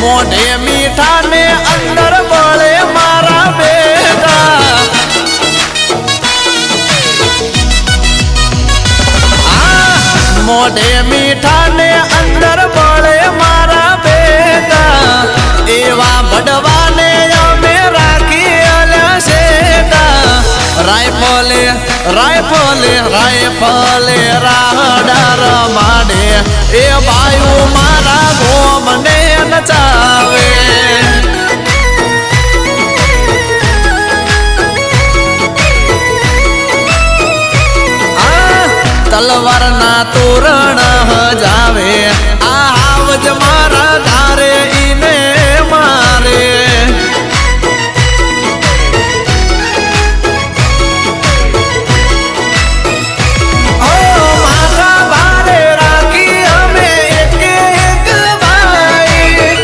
મોઢે મીઠા ને અંદર બળે મારા બેટા મોઢે મીઠા ને અંદર બળે મારા બેટા એવા ભડવાને અમે રાખી આલ્યા શેટા રાયફલે રાયફલે રાયફલે રાહડા રમાડે એ બાયુ મારા ગોમને નચાવે તલવારના તોરણ